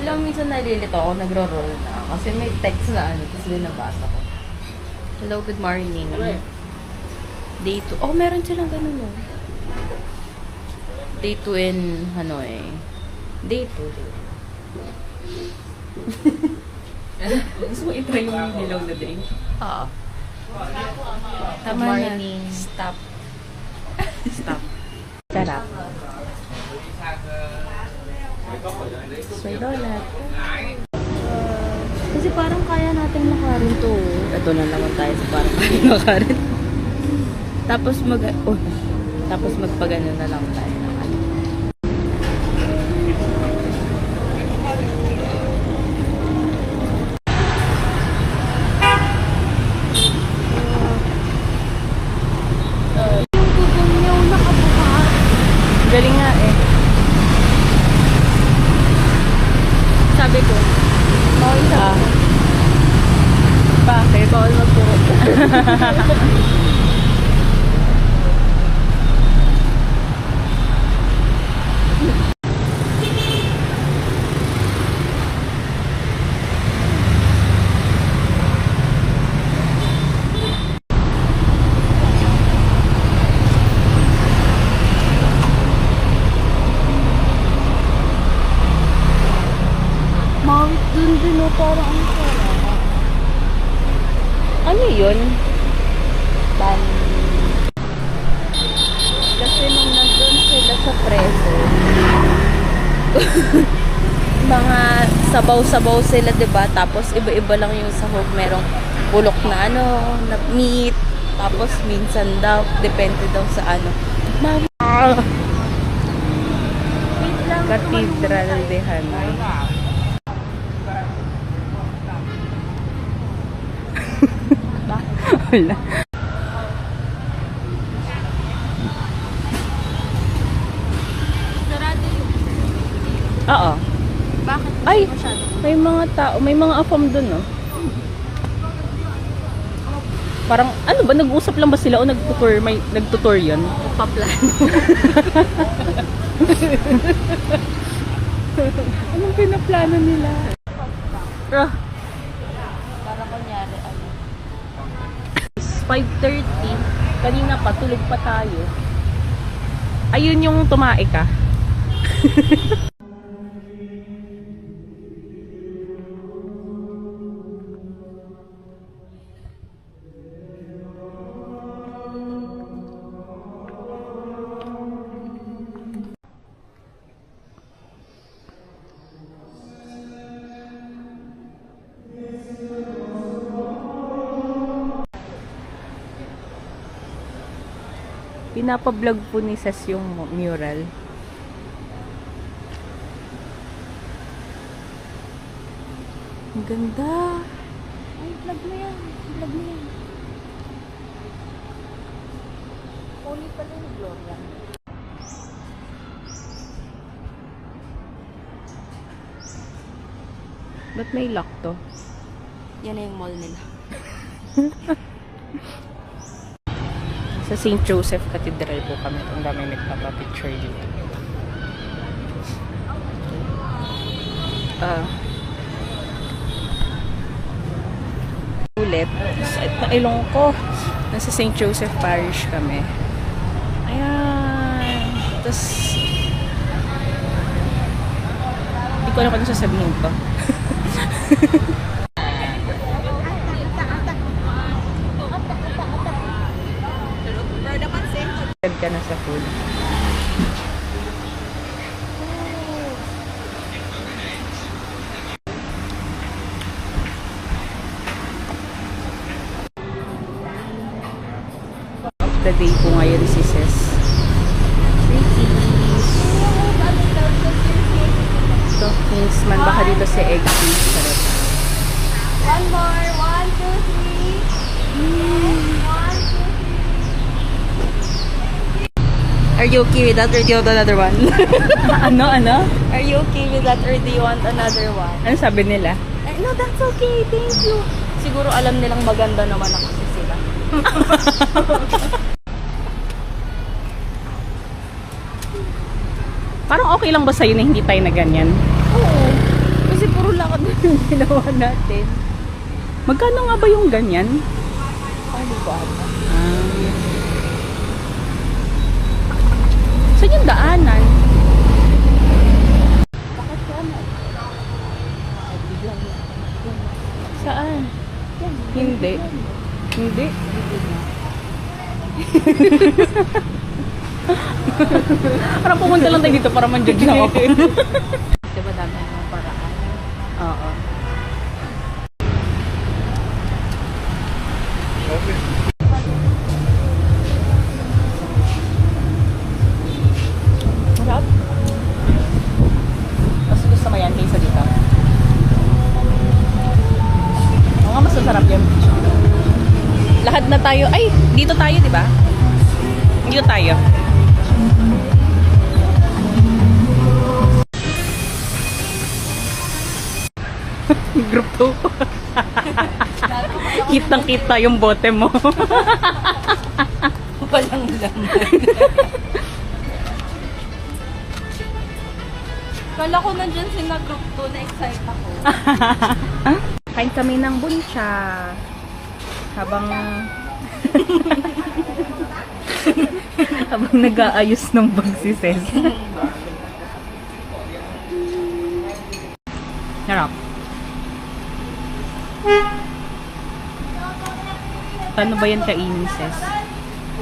Alam mo, minsan nalilito ako, nagro-roll na. Kasi may text na ano, tapos binabasa ko. Hello, good morning. Day 2. Oh, meron silang ganun no. Day 2 in Hanoi. Day 2. Gusto mo i-try yung hilaw na drink? Oo. Good morning. Stop. Stop. Sarap. Soy donut. Kasi parang kaya natin lakarin to. Ito na naman tayo sa parang kaya lakarin. Tapos tapos magpagano na lang tayo ng ano. Galing nga eh. Sabi ko, bawal sa bakit? Bawal magturo. Mawit dun din o, parang ang sarap. Ano yun? Ban. Kasi nung nandun sila sa preso, mga sabaw-sabaw sila, diba? Tapos iba-iba lang yung sahog. Merong bulok na ano, na meat. Tapos minsan daw, depende daw sa ano. Cathedral de Hanoi. Wala. Sarado yung... Oo. Bakit? Ay, Masyado. may mga tao, may mga afam dun, no? Parang, ano ba, nag-usap lang ba sila o nag-tutor, may nag-tutor yun? Paplano. Anong pinaplano nila? Ah, Para kunyari, ano. 5:30. Kanina pa, tulog pa tayo. Ayun yung tumae ka. Pinapablog po ni Sas yung mural. Ang ganda. Ay, vlog mo yan. Vlog mo yan. Only pala yung Gloria. Ba't may lock to? Yan na yung mall nila. Sa St. Joseph Cathedral po kami. Ang dami nagpapapicture dito. Ulit. Nailong ko. Nasa St. Joseph Parish kami. Ayan. Tapos, hindi ko alam kung ano sasabihin ko. Ka na sa food. The day po ngayon si Sis. Ito, Kingsman. Baka dito si Egg Cheese. Sarap. One more. 1, 2, 3. 1, 2, 3. Are you okay with that or do you want another one? Ano? Are you okay with that or do you want another one? Ano sabi nila? No, that's okay. Thank you. Siguro alam nilang maganda naman ako kasi sila. Parang okay lang ba sa'yo na hindi tayo na ganyan? Oo. Kasi yung ginawa natin. Magkano nga ba yung ganyan? Ano ko ata? Saan yung daanan? Bakit ko ano? Ay, biglang Saan? Hindi. Hindi. Parang pumunta lang tayo dito para man-judge na ako. Diba dami ng paraan? Oo. Sarap. Mas gusto mo yan kaysa dito? Oo nga, mas masarap yan. Lahat na tayo. Ay, dito tayo, di ba? Dito tayo. Group 2. Kitang-kita yung bote mo. Walang laman. Kala ko nandyan sila group 2, na-excite ako. Kain kami ng buncha. Habang habang nag-aayos ng bag si Ces. Harap. Paano ba yan kainin, Ces?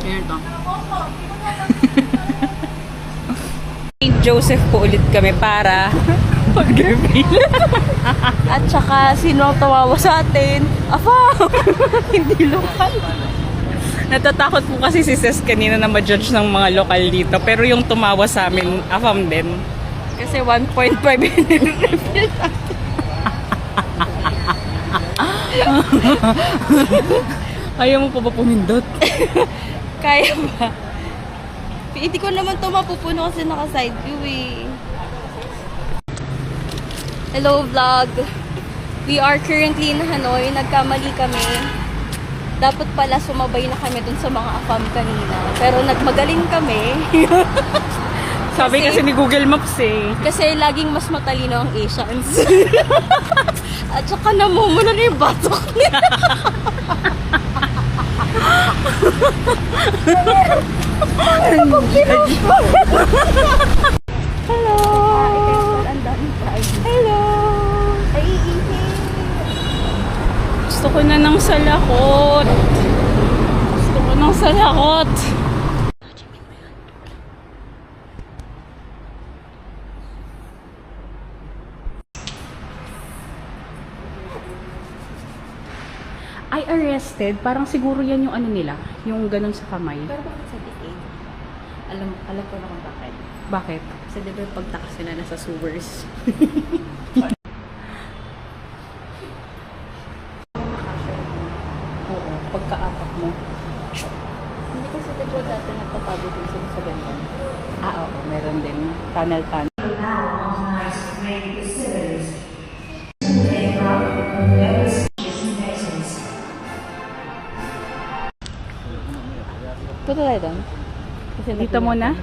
Ayan to. St. Joseph po ulit kami para mag-reveal. At saka, sino ang tawawa sa atin? Afa! Hindi lokal. Natatakot po kasi si Ces kanina na ma-judge ng mga lokal dito. Pero yung tumawa sa amin, afam din. Kasi 1.5 in-refill. Ayaw mo pa ba pumindot? Kaya ba? Hindi ko naman ito mapupuno kasi naka-side view eh. Hello vlog! We are currently in Hanoi. Nagkamali kami. Dapat pala sumabay na kami dun sa mga afam kanina. Pero nagmagaling kami. Sabi kasi ni Google Maps eh. Kasi laging mas matalino ang Asians. At saka namumula na yung batok niya. Hello! Hello! Gusto ko na ng salakot. Gusto ko ng salakot. I arrested, parang siguro yan yung ano nila, yung ganun sa kamay. Pero bakit sa DA? Alam ko na kung bakit. Bakit? Kasi di ba pagtakas nila nasa sewers? Oo, pagkaapak mo. Hindi kasi di ba dati nagpapagod din sila sa ganyan? Oo, meron din. Tunnel. Punta tayo doon. Kasi Dito muna?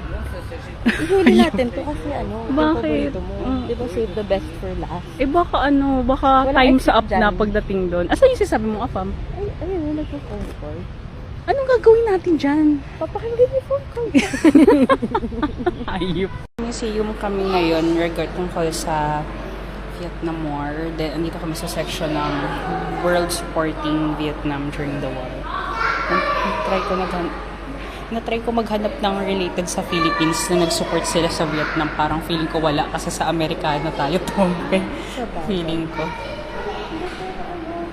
Ihuli natin to kasi ano, yung Bakit? paborito mo. Di ba save the best for last? Eh baka Walang time's exit up na dyan. pagdating doon. Asan yung sinasabi mo, Afam? Ay, ayun, nagpo-phone call. Anong gagawin natin dyan? Papakinggan yung phone call. Ayup. Museum kami ngayon tungkol sa Vietnam War. Then, andito kami sa section ng World Supporting Vietnam during the war. Na-try ko maghanap ng related sa Philippines na nag-support sila sa Vietnam. Parang feeling ko wala kasi sa Amerikano tayo tumpe. Feeling ko.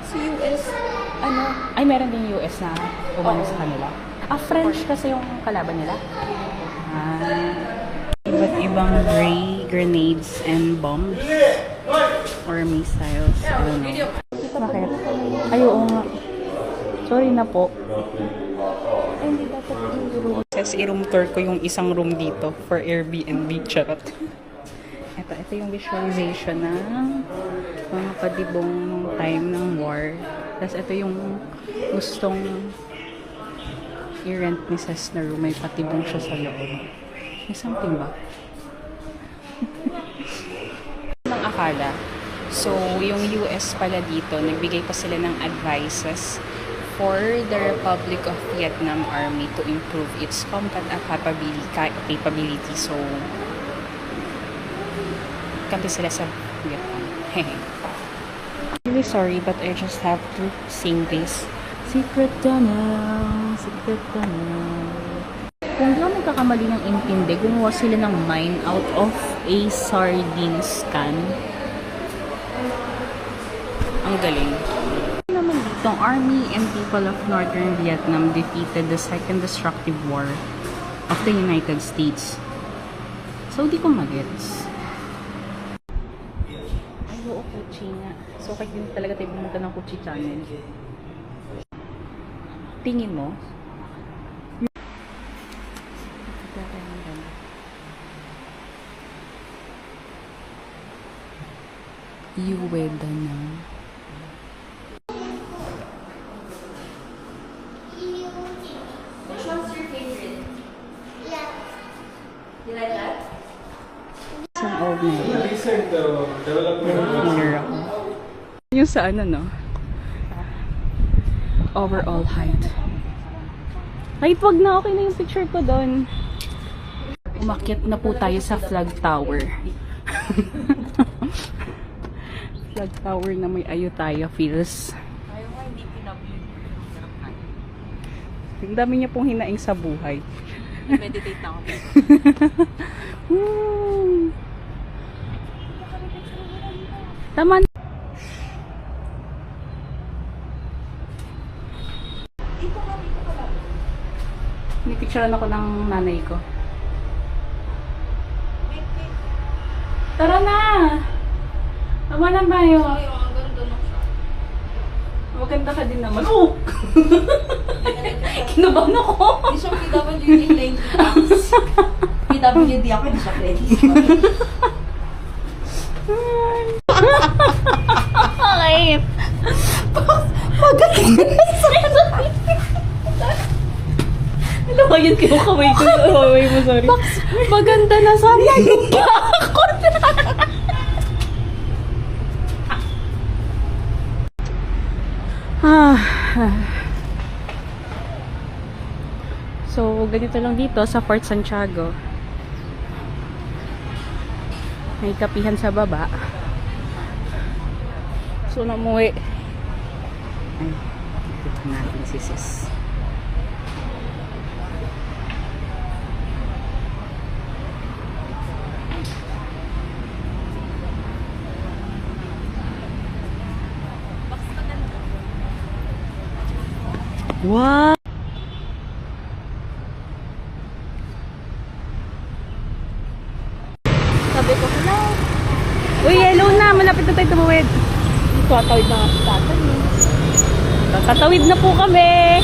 Sa US, ano? Ay, meron din US na umano sa kanila. French kasi yung kalaban nila. Iba't ibang ray, grenades, and bombs. Or missiles. I don't know. Bakit? Ay, oo nga. Sorry na po. Ay, hindi dapat i-room. Says i-room tour ko yung isang room dito for Airbnb. Charot. Ito yung visualization ng mga padibong nung time ng war. Tapos ito yung gustong i-rent ni Sess na room. May patibong siya sa loob. May something ba? Nang akala, So, yung US pala dito, nagbigay pa sila ng advices for the Republic of Vietnam Army to improve its combat capability. So, kampi sila sa Vietnam. Really sorry, but I just have to sing this. Secret tunnel, secret tunnel. Kung di ako nagkakamali ng intindi, gumawa sila ng mine out of a sardines can. Ang galing. Naman dito, Army and people of Northern Vietnam defeated the Second Destructive War of the United States. So, di ko magets. Ay, oo, Kuchi nga. So, kahit din talaga tayo pumunta ng Kuchi Channel. Tingin mo? Uweda na. Which one's your favorite? Yeah. You like that? Isang old na yun. Recent development. Clear ako. Yung sa ano, no? Overall height. Kahit wag na, okay na yung picture ko doon. Umakyat na po tayo sa flag tower. Flag tower na may Ayutthaya feels. Ayaw nga, hindi pinabili. Ang dami niya pong hinaing sa buhay. Meditate na ako. Tama na. Pinipicturean ako ng nanay ko. Tara na! Tama na tayo. Maganda ka din naman. Oh! Kinabahan ako. Hindi siya PWD lane. PWD ako, hindi siya ready. Bakit? Ano ba yun? Kinukaway ko. Kaway mo, sorry. Maganda na sana. Ako na. So, ganito lang dito sa Fort Santiago. May kapihan sa baba. So, namuwi. Ay, ito natin si sis. Wow! Sabi ko, hello. Uy, hello na! Malapit na tayo tumawid. Tatawid na nga si tatay. Tatawid na po kami!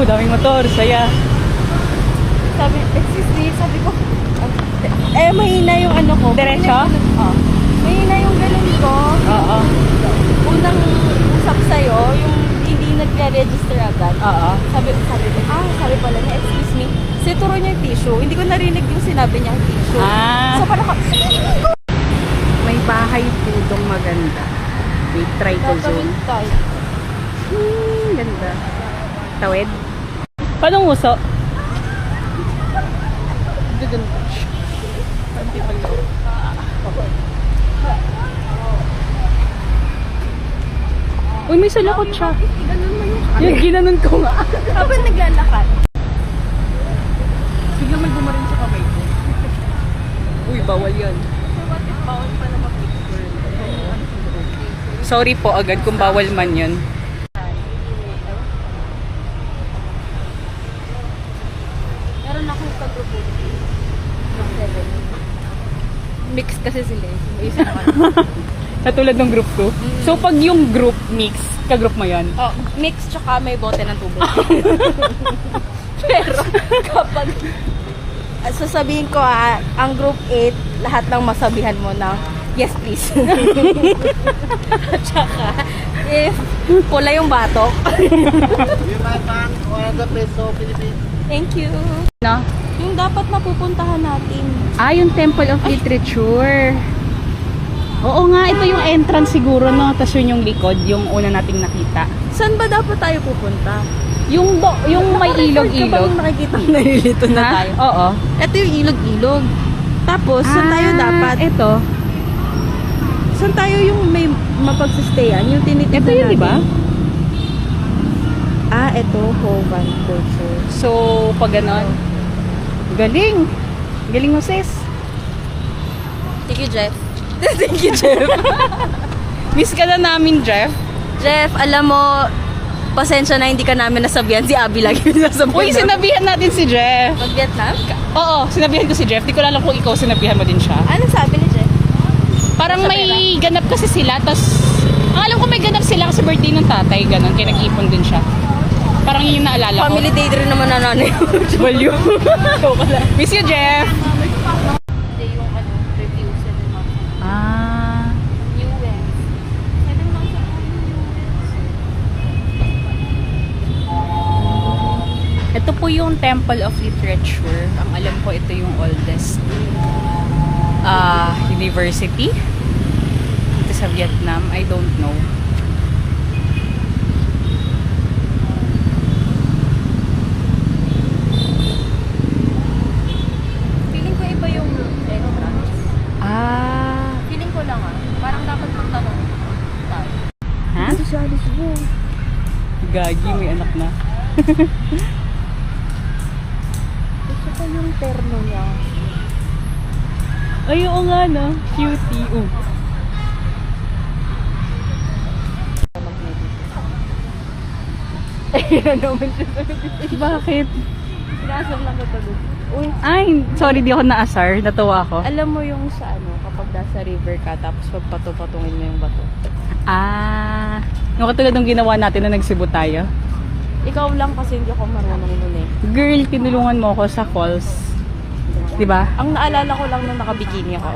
Daming motor. Saya. Sabi, excuse me, sabi ko, mahina yung ano ko. Diretso? Oo. Mahina yung galon ko. Oo. Unang usap sa'yo, yung hindi nagre-register agad. Oo. Sabi sabi pala niya, excuse me, turo niya yung tissue. Hindi ko narinig yung sinabi niya yung tissue. So parang May bahay po dong maganda. May Tricozone. tayo. Ganda. Tawid. Paano nguso? Uy, may salakot siya. Ganun mo yung Yung ginanon ko nga. habang naglalakad. Biglang may bumarin sa kamay ko. Uy, bawal yan. What if bawal pala mag-picture? Sorry po agad kung bawal man yun. Meron akong kagrupo. Mix kasi sila eh. May isang Katulad ng group 2. So, pag yung group mix, ka-group mo yan? Oh, mix tsaka may bote ng tubig. Pero kapag sasabihin ko ang group 8, lahat ng masabihan mo na yes please. At tsaka if pula yung batok. Thank you. Na? Yung dapat mapupuntahan natin. Ah, yung Temple of Literature. Oo nga, ito yung entrance siguro, no? Tapos yun yung likod, yung una nating nakita. Saan ba dapat tayo pupunta? Yung may ilog-ilog. Nakikita nalilito na Ha? tayo. Oo. Ito yung ilog-ilog. Tapos, saan tayo dapat? Ito. Saan tayo yung may mapagsustayan? Yung tinitignan Ito yun, di ba? Ito, Hovan Culture. So, pag ganon. Galing. Galing mo, sis. Thank you, Jeff. Thank you, Jeff. Miss ka na namin, Jeff. Jeff, alam mo, pasensya na hindi ka namin nasabihan. Si Abby lagi nasabihan. Uy, sinabihan natin si Jeff. Mag-Vietnam? Oo, sinabihan ko si Jeff. Di ko alam kung ikaw sinabihan mo din siya. Ano sabi ni Jeff? Parang may ganap kasi sila, tas ang alam ko may ganap sila kasi birthday ng tatay, ganun, kaya nag-ipon din siya. Parang yun yung naalala ko. Family day rin naman na nanay. Value. Miss you, Jeff! Hindi yung review, 7 months. Ah, US. 7 months ako US. ito po yung Temple of Literature. Ang alam ko, ito yung oldest university dito sa Vietnam. I don't know. Feeling ko iba yung entrance. Ah, Feeling ko lang parang dapat magtanong tayo. ha? Ito si Alice Go. Gagi, may anak na. Ito pa yung terno niya. Ay, oo nga, no? Cutie. Ayun naman siya. Bakit? Sinasam lang ko doon. Uy, Ay, sorry, di ako naasar. Natawa ako. alam mo yung sa kapag nasa river ka, tapos pagpato-patungin mo yung bato. Ah, yung katulad ng ginawa natin na nagsibo tayo. Ikaw lang kasi hindi ako marunong nun eh. Girl, tinulungan mo ako sa falls. Di ba? Ang naalala ko lang nung nakabikini ako.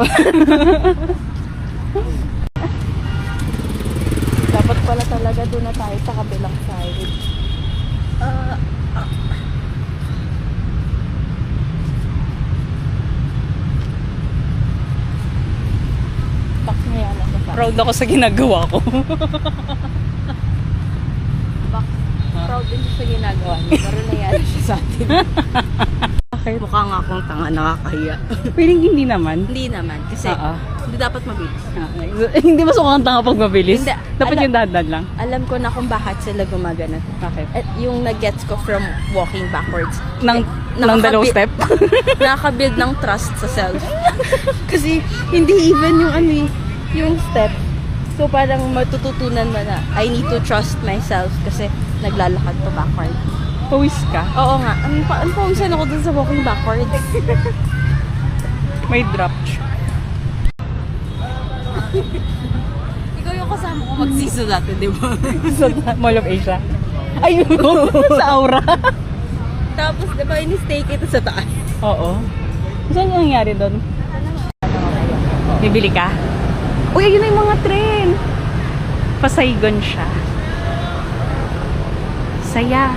Dapat pala talaga doon na tayo sa kabilang side. Box na yan ako sa Proud ako sa ginagawa ko. box. Proud din siya sa ginagawa niya. Pero nayari siya sa atin. Bakit? Mukha nga akong tanga, nakakahiya. Feeling hindi naman. Hindi naman. Kasi Oo. hindi dapat mabilis. Hindi ba sukang tanga pag mabilis? Hindi. Dapat yung dahan lang. Alam ko na kung bakit sila gumagana. Bakit? At yung nag-gets ko from walking backwards. Ng Nakakabi- dalawang step? Nakakabuild ng trust sa self. Kasi hindi even yung yung step. So parang matututunan mo na I need to trust myself kasi naglalakad to backward. Pawis ka? Oo nga. Ang pawisan ako dun sa walking backwards. May drop. Ikaw yung kasama ko magsiso dati, di ba? Sa Mall of Asia. Ay, sa Aura. Tapos, di ba, in-stake ito sa taas. Oo. Saan yung nangyari doon? Bibili ka? Uy, ayun na yung mga train. Pa-Saigon siya. Saya.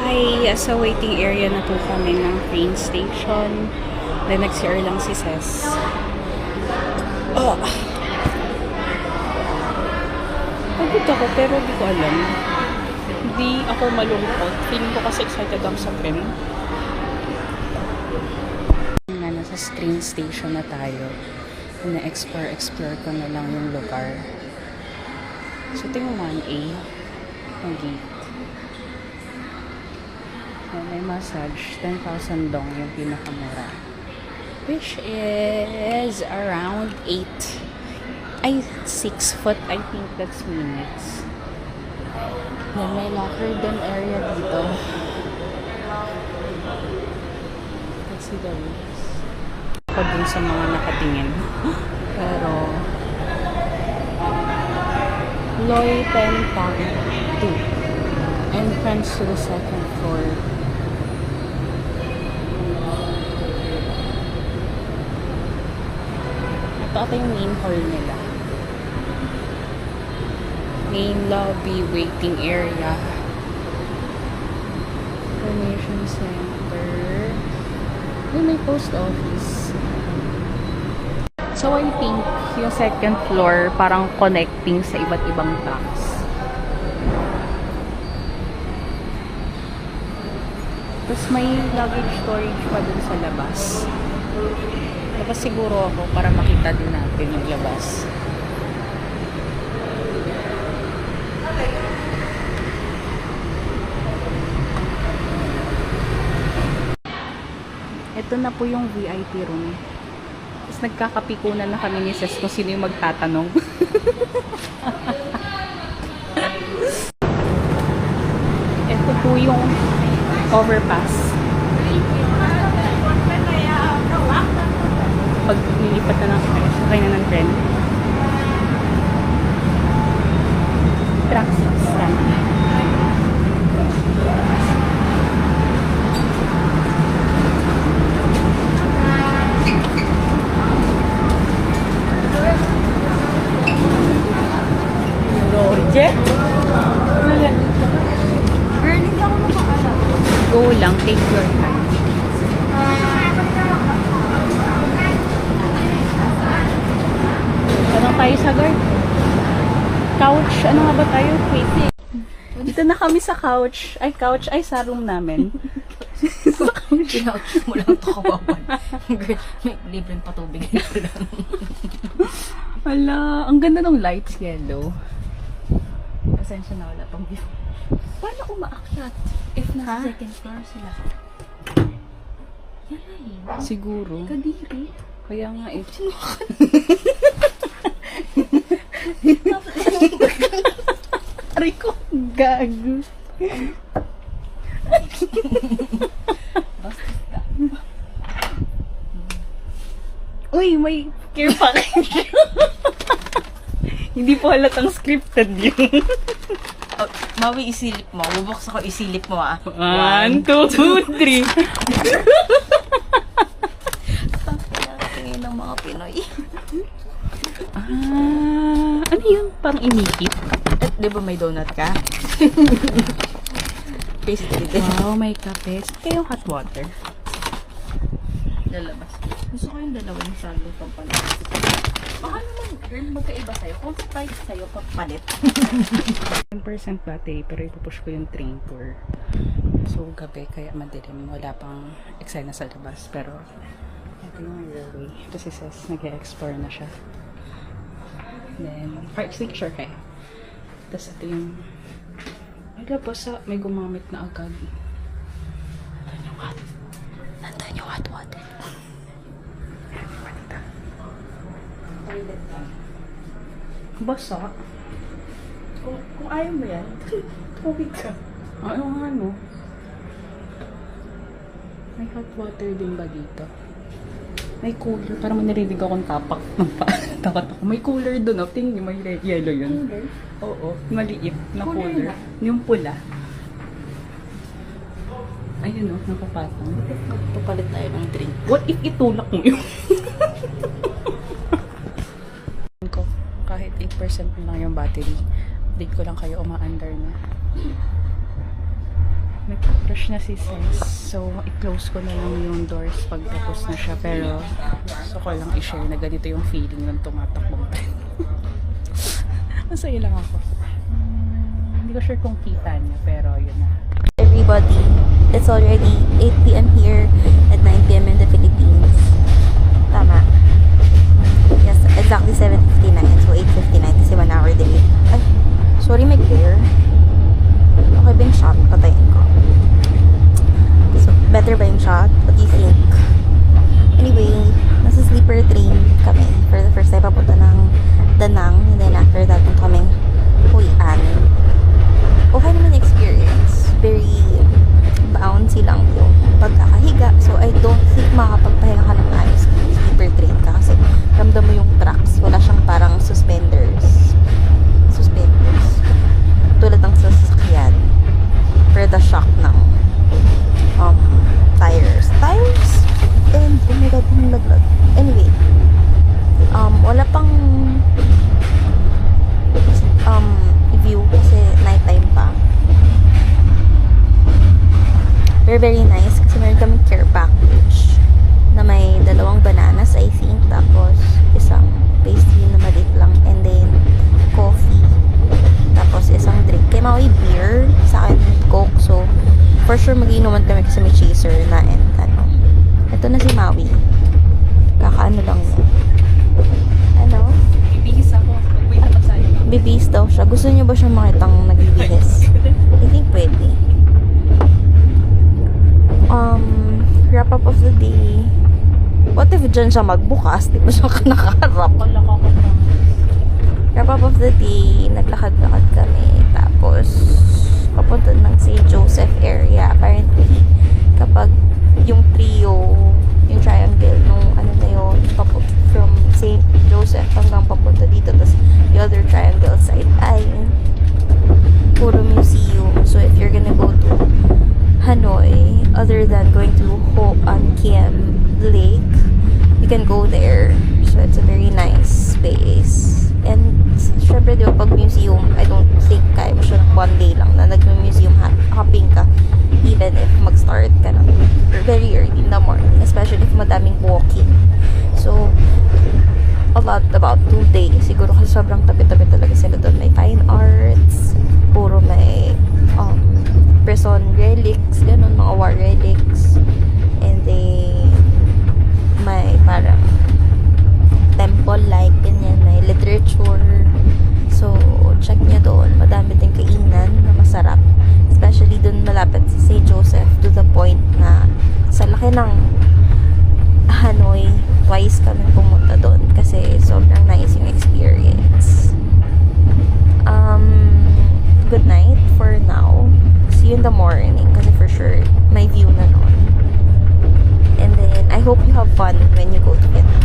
Hi, sa waiting area na po kami ng train station. Then nag-CR lang si Ses. Oh. Pagod ako pero hindi ko alam. Hindi ako malungkot. Feeling ko kasi excited ako sa train. Nasa train station na tayo. Na-explore ko na lang yung lugar. So, ito yung 1A. Ang gate. May massage. 10,000 dong yung pinakamura. Which is around 8. Ay, 6 foot. I think that's minutes. Then may locker din area dito. Let's see the rooms. Ako dun sa mga nakatingin. Pero, Loy 10 Park 2. Entrance to the second floor. Ito ata yung main hall nila. Main lobby, waiting area. Information center. Ay, may post office. So, I think yung second floor parang connecting sa iba't ibang tracks. Tapos may luggage storage pa dun sa labas. Labas siguro ako para makita din natin yung labas. Ito na po yung VIP room. Tapos nagkakapikunan na kami ni Ses kung sino yung magtatanong. Ito po yung overpass. Pag nilipat na ng sakay na ng tren. Praxis. Go lang, take your time. Tanong tayo sa guard. Couch, ano nga ba tayo? Wait. Dito na kami sa couch. Ay, couch. Ay, sa room namin. Sa couch. Couch mo lang ito kawawan. Girl, may libreng patubig. Wala, ang ganda ng lights, yellow. Pasensya na, wala pang view. Paano umaakyat? If nasa second floor sila. Yan na eh. Siguro. Kadiri. Kaya nga eh. Aray ko, gago. Uy, may care package. Hindi po halatang scripted yun. Oh, Maui, isilip mo. Bubuksan ko, isilip mo ah. 1, 2, 3. Tingin ng mga Pinoy. Ano yun? Pang inikip? Di ba may donut ka? Pastry din. Wow, may kape. Kaya yung hot water. Lalabas. Gusto ko yung dalawang salo pang palit. Baka naman, girl, magkaiba sa'yo. Kung surprise sa'yo, papalit. 10% battery, pero ipupush ko yung train tour. So, gabi, kaya madilim. Wala pang eksena sa labas. Pero, ito yung railway. Ito si Ses, nag-explore na siya. Then, fire extinguisher kayo. Tapos, ito yung may gumamit na agad. Nandan yung hot water. Basa. Kung ayaw mo yan, tubig ka. Ano nga, no? May hot water din ba dito? May cooler. Parang manirinig akong tapak ng paa. Takot ako. May cooler doon. Tingin niyo, may yellow yun. Cooler? Oo. Maliit na Cooler cooler. Yung pula. Ayun, no? Nakapatang. Papalit tayo ng drink. What if itulak mo yun? Ko, kahit 8% lang yung battery, date ko lang kayo umaandar na. Nag-crush na si Ses. So, i-close ko na lang yung doors pag tapos na siya. Pero, gusto ko lang i-share na ganito yung feeling ng tumatakbong tren. Masaya lang ako. Hindi ko sure kung kita niya, pero yun na. Everybody, it's already 8 p.m. here at 9 p.m. in the Philippines. Tama. Yes, exactly 7:59. So 8:59 kasi 1 hour delay. Ay, sorry, may glare. Okay ba yung shot? Patayin ko. So, better ba yung shot? What do you think? Anyway, nasa sleeper train kami for the first time papunta ng Danang. And then after that, kaming Huian. Okay naman yung experience. Very bouncy lang yung pagkakahiga. So, I don't think makakapagpahinga ka ng ayos kung sleeper train ka. Kasi ramdam mo yung tracks. Wala siyang parang suspenders. Tulad ng sasakyan. For the shock ng tires. And, oh my god, yung laglag. Anyway, wala pang view kasi nighttime pa. Very, very nice kasi meron kaming care package. naman kami kasi may chaser na and ano. Ito na si Maui. Kakaano lang niya. Ano? Bibihis ako. Pag-wait na tayo. Bibihis daw siya. Gusto niyo ba siyang makitang nagbibihis? I think pwede. Wrap up of the day. What if dyan siya magbukas? Di ba siya nakaharap? Wrap up of the day. Naglakad-lakad kami. Tapos, papunta ng St. Joseph area. Apparently, kapag yung trio, yung triangle, nung ano na yun, from St. Joseph hanggang papunta dito, tapos the other triangle side ay puro museum. So, if you're gonna go to Hanoi, other than going to Ho An Kiem Lake, you can go there. So, it's a very nice space. And, syempre, di ba, pag museum, I don't think kaya mo siya ng one day lang na nag-museum hopping ka. Even if mag-start ka na very early in the morning. Especially if madaming walking. So, a lot about 2 days. Siguro kasi sobrang tabi-tabi talaga sila doon. May fine arts, puro may prison relics, ganun, mga war relics. And then, may parang temple-like, ganyan, may literature. So, check nyo doon. Madami din kainan na masarap. Especially doon malapit sa St. Joseph to the point na sa laki ng Hanoi, twice kami pumunta doon kasi sobrang nice yung experience. Good night for now. See you in the morning kasi for sure may view na noon. And then, I hope you have fun when you go to Vietnam.